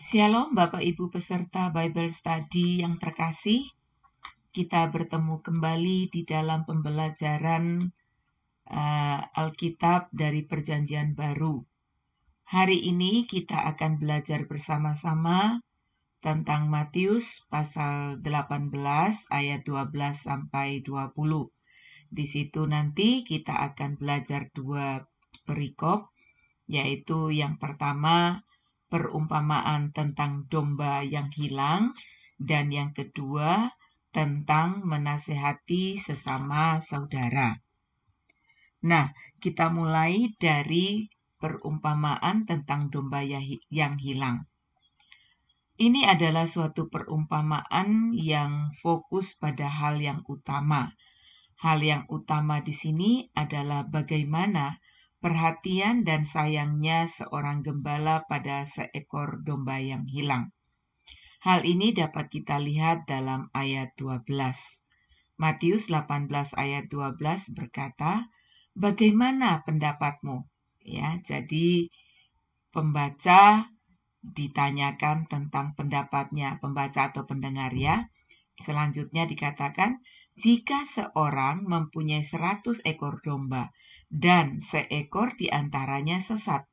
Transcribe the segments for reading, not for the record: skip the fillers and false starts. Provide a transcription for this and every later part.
Shalom Bapak Ibu peserta Bible Study yang terkasih. Kita bertemu kembali di dalam pembelajaran Alkitab dari Perjanjian Baru. Hari ini kita akan belajar bersama-sama tentang Matius pasal 18 ayat 12 sampai 20. Di situ nanti kita akan belajar dua perikop, yaitu yang pertama perumpamaan tentang domba yang hilang, dan yang kedua tentang menasehati sesama saudara. Nah, kita mulai dari perumpamaan tentang domba yang hilang. Ini adalah suatu perumpamaan yang fokus pada hal yang utama. Hal yang utama di sini adalah bagaimana perhatian dan sayangnya seorang gembala pada seekor domba yang hilang. Hal ini dapat kita lihat dalam ayat 12. Matius 18 ayat 12 berkata, "Bagaimana pendapatmu?" Ya, jadi pembaca ditanyakan tentang pendapatnya, pembaca atau pendengar ya. Selanjutnya dikatakan, jika seorang mempunyai 100 ekor domba dan seekor diantaranya sesat,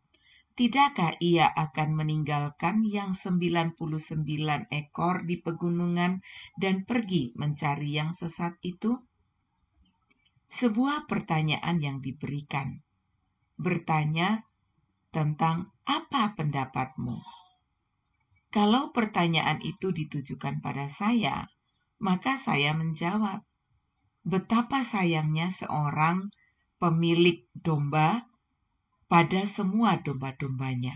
tidakkah ia akan meninggalkan yang 99 ekor di pegunungan dan pergi mencari yang sesat itu? Sebuah pertanyaan yang diberikan. Bertanya tentang apa pendapatmu? Kalau pertanyaan itu ditujukan pada saya, maka saya menjawab, betapa sayangnya seorang pemilik domba pada semua domba-dombanya.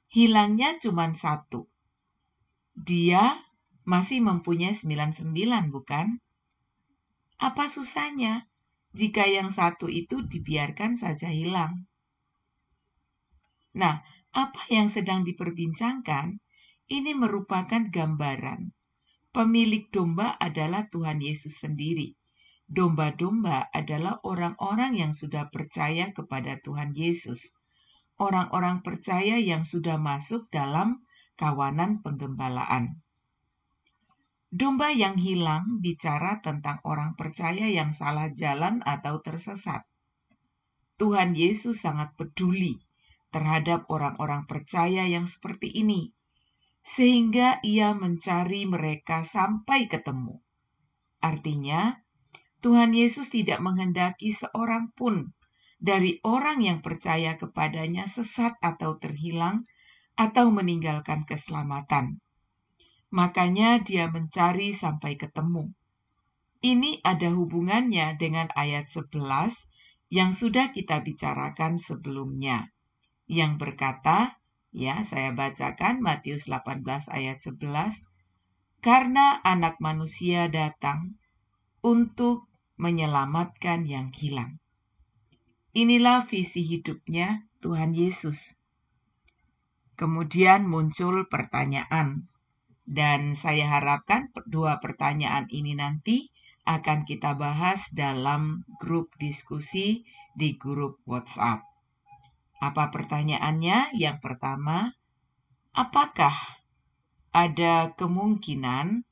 Hilangnya cuma satu. Dia masih mempunyai 99, bukan? Apa susahnya jika yang satu itu dibiarkan saja hilang? Nah, apa yang sedang diperbincangkan, ini merupakan gambaran. Pemilik domba adalah Tuhan Yesus sendiri. Domba-domba adalah orang-orang yang sudah percaya kepada Tuhan Yesus. Orang-orang percaya yang sudah masuk dalam kawanan penggembalaan. Domba yang hilang bicara tentang orang percaya yang salah jalan atau tersesat. Tuhan Yesus sangat peduli terhadap orang-orang percaya yang seperti ini, sehingga ia mencari mereka sampai ketemu. Artinya, Tuhan Yesus tidak menghendaki seorang pun dari orang yang percaya kepadanya sesat atau terhilang atau meninggalkan keselamatan. Makanya dia mencari sampai ketemu. Ini ada hubungannya dengan ayat 11 yang sudah kita bicarakan sebelumnya, yang berkata, ya saya bacakan Matius 18 ayat 11, karena anak manusia datang untuk menyelamatkan yang hilang. Inilah visi hidupnya Tuhan Yesus. Kemudian muncul pertanyaan, dan saya harapkan dua pertanyaan ini nanti akan kita bahas dalam grup diskusi di grup WhatsApp. Apa pertanyaannya? Yang pertama, apakah ada kemungkinan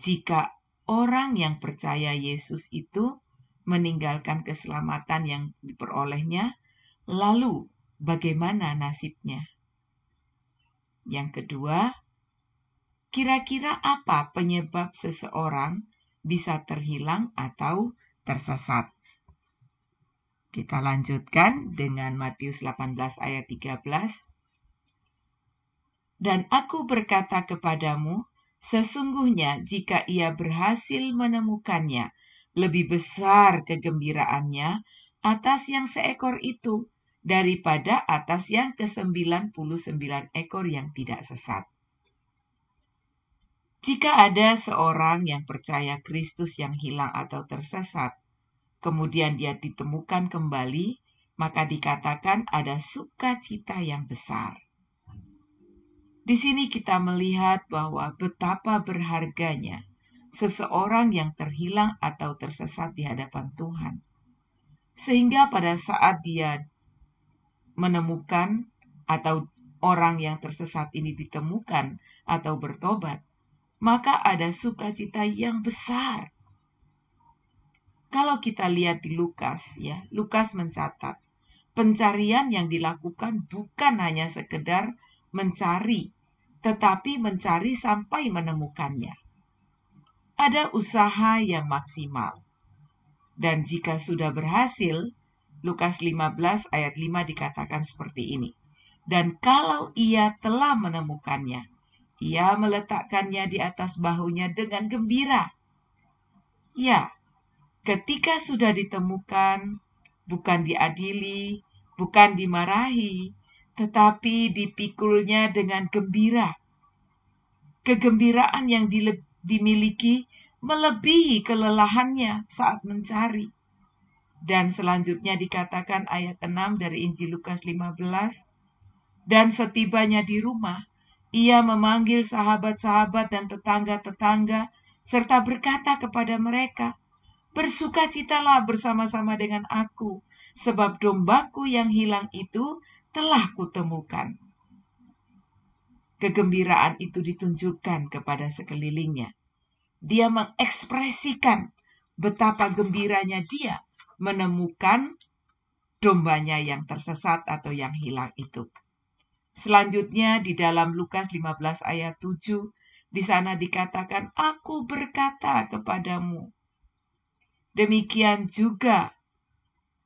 jika orang yang percaya Yesus itu meninggalkan keselamatan yang diperolehnya, lalu bagaimana nasibnya? Yang kedua, kira-kira apa penyebab seseorang bisa terhilang atau tersesat? Kita lanjutkan dengan Matius 18 ayat 13. Dan aku berkata kepadamu, sesungguhnya jika ia berhasil menemukannya, lebih besar kegembiraannya atas yang seekor itu daripada atas yang ke-99 ekor yang tidak sesat. Jika ada seorang yang percaya Kristus yang hilang atau tersesat, kemudian dia ditemukan kembali, maka dikatakan ada sukacita yang besar. Di sini kita melihat bahwa betapa berharganya seseorang yang terhilang atau tersesat di hadapan Tuhan. Sehingga pada saat dia menemukan atau orang yang tersesat ini ditemukan atau bertobat, maka ada sukacita yang besar. Kalau kita lihat di Lukas, ya, Lukas mencatat pencarian yang dilakukan bukan hanya sekedar mencari, tetapi mencari sampai menemukannya. Ada usaha yang maksimal. Dan jika sudah berhasil, Lukas 15 ayat 5 dikatakan seperti ini. Dan kalau ia telah menemukannya, ia meletakkannya di atas bahunya dengan gembira. Ya, ketika sudah ditemukan, bukan diadili, bukan dimarahi, tetapi dipikulnya dengan gembira. Kegembiraan yang dimiliki melebihi kelelahannya saat mencari. Dan selanjutnya dikatakan ayat 6 dari Injil Lukas 15, dan setibanya di rumah, ia memanggil sahabat-sahabat dan tetangga-tetangga, serta berkata kepada mereka, bersukacitalah bersama-sama dengan aku, sebab dombaku yang hilang itu telah kutemukan. Kegembiraan itu ditunjukkan kepada sekelilingnya. Dia mengekspresikan betapa gembiranya dia menemukan dombanya yang tersesat atau yang hilang itu. Selanjutnya di dalam Lukas 15 ayat 7, di sana dikatakan, aku berkata kepadamu, demikian juga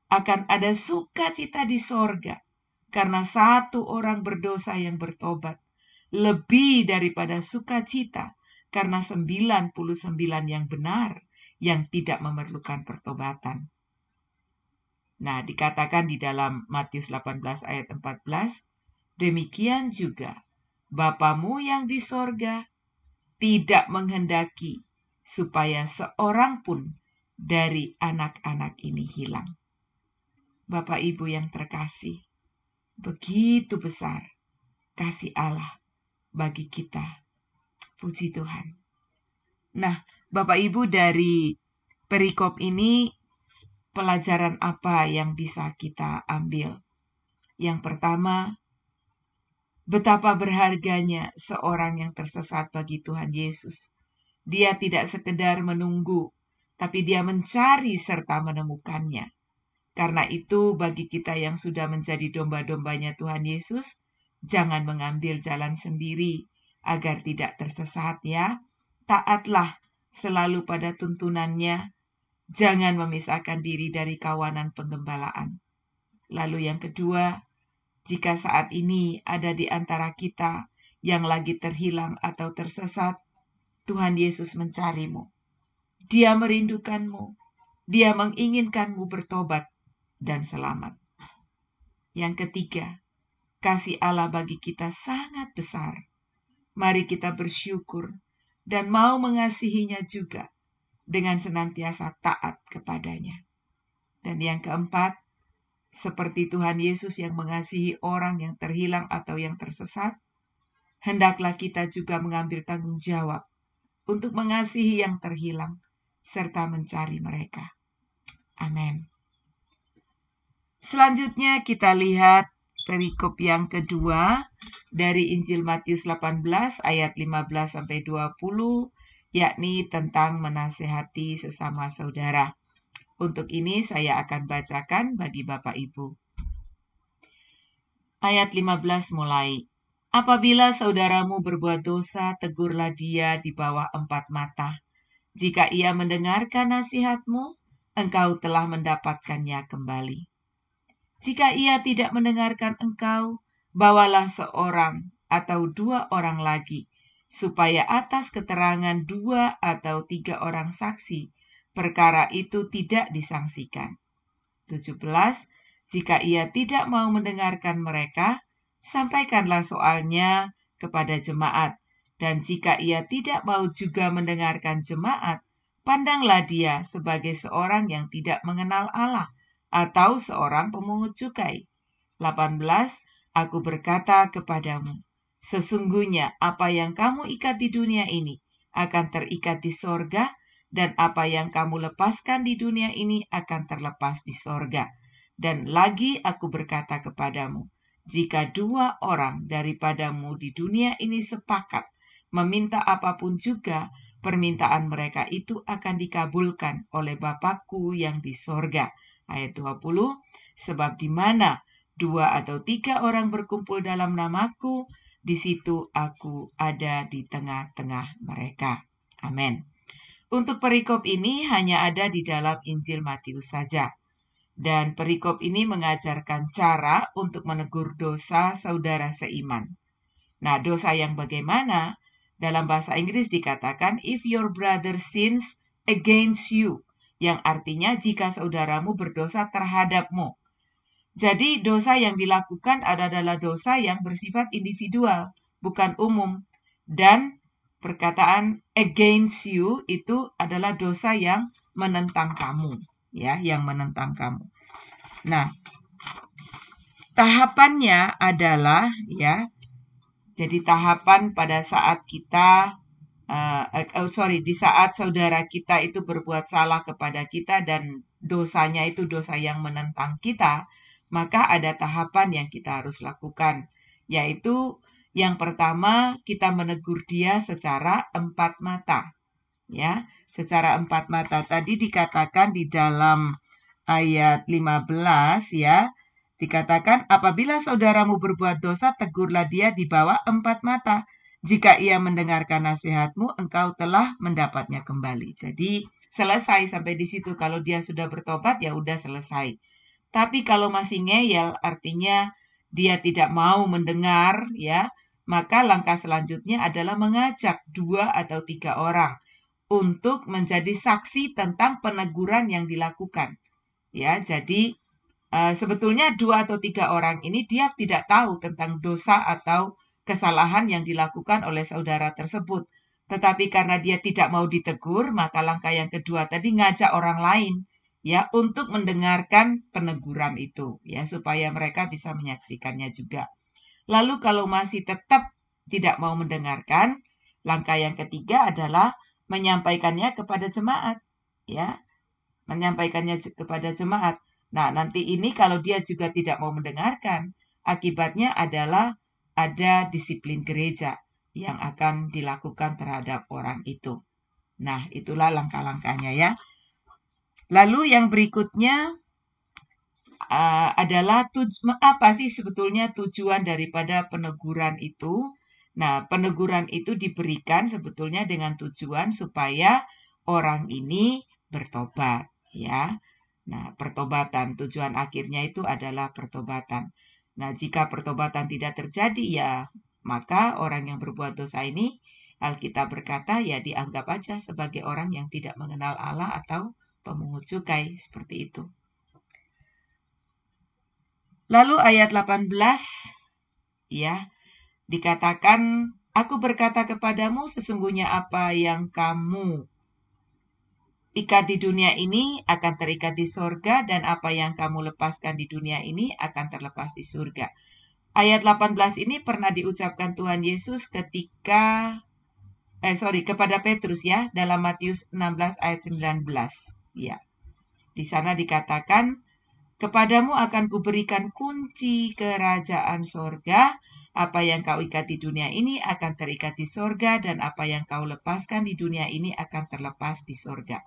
akan ada sukacita di sorga, karena satu orang berdosa yang bertobat, lebih daripada sukacita karena 99 yang benar, yang tidak memerlukan pertobatan. Nah, dikatakan di dalam Matius 18 ayat 14, demikian juga Bapamu yang di sorga tidak menghendaki supaya seorang pun dari anak-anak ini hilang. Bapak Ibu yang terkasih, begitu besar kasih Allah bagi kita. Puji Tuhan. Nah, Bapak Ibu, dari perikop ini pelajaran apa yang bisa kita ambil? Yang pertama, betapa berharganya seorang yang tersesat bagi Tuhan Yesus. Dia tidak sekedar menunggu, tapi dia mencari serta menemukannya. Karena itu bagi kita yang sudah menjadi domba-dombanya Tuhan Yesus, jangan mengambil jalan sendiri agar tidak tersesat ya. Taatlah selalu pada tuntunannya, jangan memisahkan diri dari kawanan penggembalaan. Lalu yang kedua, jika saat ini ada di antara kita yang lagi terhilang atau tersesat, Tuhan Yesus mencarimu. Dia merindukanmu. Dia menginginkanmu bertobat dan selamat. Yang ketiga, kasih Allah bagi kita sangat besar. Mari kita bersyukur dan mau mengasihinya juga dengan senantiasa taat kepadanya. Dan yang keempat, seperti Tuhan Yesus yang mengasihi orang yang terhilang atau yang tersesat, hendaklah kita juga mengambil tanggung jawab untuk mengasihi yang terhilang serta mencari mereka. Amin. Selanjutnya kita lihat perikop yang kedua dari Injil Matius 18 ayat 15-20, yakni tentang menasehati sesama saudara. Untuk ini saya akan bacakan bagi Bapak Ibu. Ayat 15 mulai. Apabila saudaramu berbuat dosa, tegurlah dia di bawah 4 mata. Jika ia mendengarkan nasihatmu, engkau telah mendapatkannya kembali. Jika ia tidak mendengarkan engkau, bawalah seorang atau 2 orang lagi, supaya atas keterangan 2 atau 3 orang saksi, perkara itu tidak disangsikan. 17. Jika ia tidak mau mendengarkan mereka, sampaikanlah soalnya kepada jemaat. Dan jika ia tidak mau juga mendengarkan jemaat, pandanglah dia sebagai seorang yang tidak mengenal Allah, atau seorang pemungut cukai. 18. Aku berkata kepadamu, sesungguhnya apa yang kamu ikat di dunia ini akan terikat di sorga, dan apa yang kamu lepaskan di dunia ini akan terlepas di sorga. Dan lagi aku berkata kepadamu, jika 2 orang daripadamu di dunia ini sepakat meminta apapun juga, permintaan mereka itu akan dikabulkan oleh Bapakku yang di sorga. Ayat 20, sebab di mana 2 atau 3 orang berkumpul dalam namaku, di situ aku ada di tengah-tengah mereka. Amin. Untuk perikop ini hanya ada di dalam Injil Matius saja. Dan perikop ini mengajarkan cara untuk menegur dosa saudara seiman. Nah, dosa yang bagaimana? Dalam bahasa Inggris dikatakan, if your brother sins against you, yang artinya jika saudaramu berdosa terhadapmu. Jadi dosa yang dilakukan adalah dosa yang bersifat individual, bukan umum. Dan perkataan against you itu adalah dosa yang menentang kamu, ya, yang menentang kamu. Nah, tahapannya adalah, ya, jadi tahapan pada saat kita di saat saudara kita itu berbuat salah kepada kita dan dosanya itu dosa yang menentang kita, maka ada tahapan yang kita harus lakukan, yaitu yang pertama kita menegur dia secara 4 mata. Ya, secara 4 mata. Tadi dikatakan di dalam ayat 15, ya, dikatakan apabila saudaramu berbuat dosa, tegurlah dia di bawah 4 mata. Jika ia mendengarkan nasihatmu, engkau telah mendapatnya kembali. Jadi selesai sampai di situ. Kalau dia sudah bertobat, ya udah selesai. Tapi kalau masih ngeyel, artinya dia tidak mau mendengar, ya, maka langkah selanjutnya adalah mengajak 2 atau 3 orang untuk menjadi saksi tentang peneguran yang dilakukan. Ya, jadi sebetulnya 2 atau 3 orang ini dia tidak tahu tentang dosa atau kesalahan yang dilakukan oleh saudara tersebut. Tetapi karena dia tidak mau ditegur, maka langkah yang kedua tadi ngajak orang lain, ya, untuk mendengarkan peneguran itu, ya, supaya mereka bisa menyaksikannya juga. Lalu kalau masih tetap tidak mau mendengarkan, langkah yang ketiga adalah menyampaikannya kepada jemaat, ya, menyampaikannya kepada jemaat. Nah, nanti ini kalau dia juga tidak mau mendengarkan, akibatnya adalah ada disiplin gereja yang akan dilakukan terhadap orang itu. Nah, itulah langkah-langkahnya, ya. Lalu yang berikutnya adalah apa sih sebetulnya tujuan daripada peneguran itu? Nah, peneguran itu diberikan sebetulnya dengan tujuan supaya orang ini bertobat, ya. Nah, pertobatan, tujuan akhirnya itu adalah pertobatan. Nah, jika pertobatan tidak terjadi, ya, maka orang yang berbuat dosa ini, Alkitab berkata, ya dianggap aja sebagai orang yang tidak mengenal Allah atau pemungut cukai, seperti itu. Lalu ayat 18, ya, dikatakan, aku berkata kepadamu, sesungguhnya apa yang kamu ikat di dunia ini akan terikat di surga, dan apa yang kamu lepaskan di dunia ini akan terlepas di surga. Ayat 18 ini pernah diucapkan Tuhan Yesus kepada Petrus, ya, dalam Matius 16 ayat 19. Ya. Di sana dikatakan, kepadamu akan kuberikan kunci kerajaan sorga. Apa yang kau ikat di dunia ini akan terikat di sorga, dan apa yang kau lepaskan di dunia ini akan terlepas di sorga.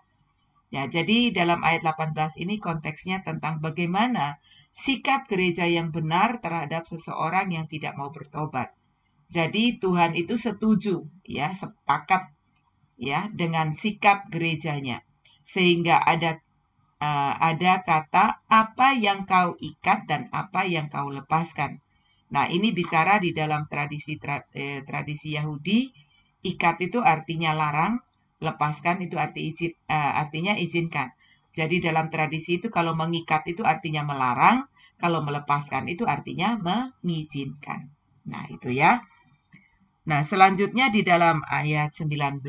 Ya, jadi dalam ayat 18 ini konteksnya tentang bagaimana sikap gereja yang benar terhadap seseorang yang tidak mau bertobat. Jadi Tuhan itu setuju, ya, sepakat, ya, dengan sikap gerejanya. Sehingga ada kata apa yang kau ikat dan apa yang kau lepaskan. Nah, ini bicara di dalam tradisi Yahudi, ikat itu artinya larang, lepaskan itu artinya izinkan. Jadi dalam tradisi itu kalau mengikat itu artinya melarang, kalau melepaskan itu artinya mengizinkan. Nah, itu, ya. Nah, selanjutnya di dalam ayat 19,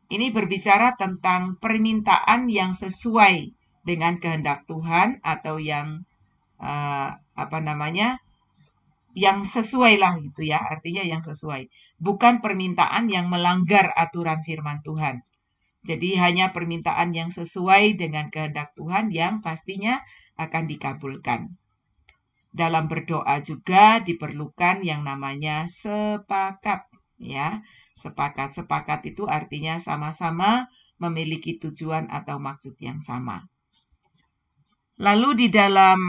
ini berbicara tentang permintaan yang sesuai dengan kehendak Tuhan atau yang yang sesuai lah gitu, ya, artinya yang sesuai. Bukan permintaan yang melanggar aturan firman Tuhan. Jadi hanya permintaan yang sesuai dengan kehendak Tuhan yang pastinya akan dikabulkan. Dalam berdoa juga diperlukan yang namanya sepakat, ya. Sepakat itu artinya sama-sama memiliki tujuan atau maksud yang sama. Lalu di dalam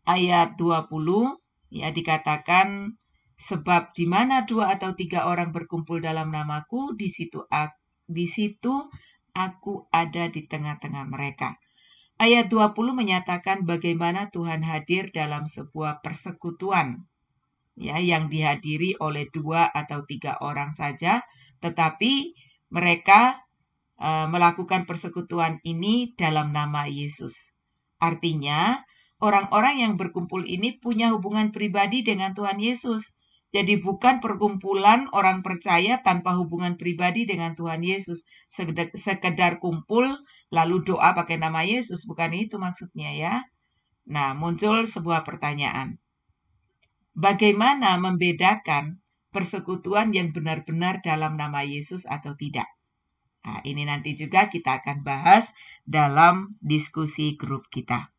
ayat 20 ya dikatakan, sebab di mana 2 atau 3 orang berkumpul dalam namaku, di situ aku ada di tengah-tengah mereka. Ayat 20 menyatakan bagaimana Tuhan hadir dalam sebuah persekutuan, ya, yang dihadiri oleh 2 atau 3 orang saja, tetapi mereka melakukan persekutuan ini dalam nama Yesus. Artinya, orang-orang yang berkumpul ini punya hubungan pribadi dengan Tuhan Yesus. Jadi bukan perkumpulan orang percaya tanpa hubungan pribadi dengan Tuhan Yesus. Sekedar kumpul lalu doa pakai nama Yesus. Bukan itu maksudnya ya. Nah, muncul sebuah pertanyaan. Bagaimana membedakan persekutuan yang benar-benar dalam nama Yesus atau tidak? Nah, ini nanti juga kita akan bahas dalam diskusi grup kita.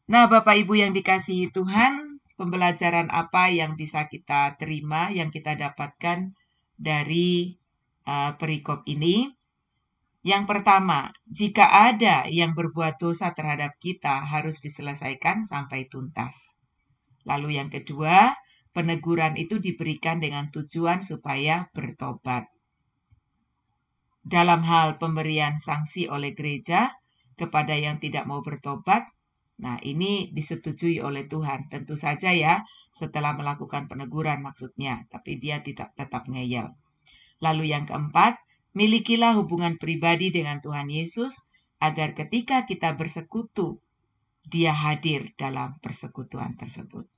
Nah, Bapak Ibu yang dikasihi Tuhan, pembelajaran apa yang bisa kita terima, yang kita dapatkan dari perikop ini? Yang pertama, jika ada yang berbuat dosa terhadap kita, harus diselesaikan sampai tuntas. Lalu yang kedua, peneguran itu diberikan dengan tujuan supaya bertobat. Dalam hal pemberian sanksi oleh gereja kepada yang tidak mau bertobat, nah ini disetujui oleh Tuhan. Tentu saja ya, setelah melakukan peneguran maksudnya, tapi dia tetap ngeyel. Lalu yang keempat, milikilah hubungan pribadi dengan Tuhan Yesus, agar ketika kita bersekutu, dia hadir dalam persekutuan tersebut.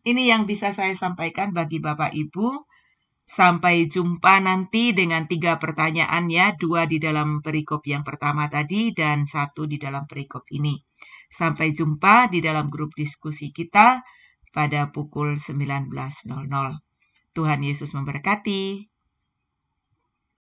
Ini yang bisa saya sampaikan bagi Bapak Ibu. Sampai jumpa nanti dengan 3 pertanyaan ya, 2 di dalam perikop yang pertama tadi dan 1 di dalam perikop ini. Sampai jumpa di dalam grup diskusi kita pada pukul 19.00. Tuhan Yesus memberkati.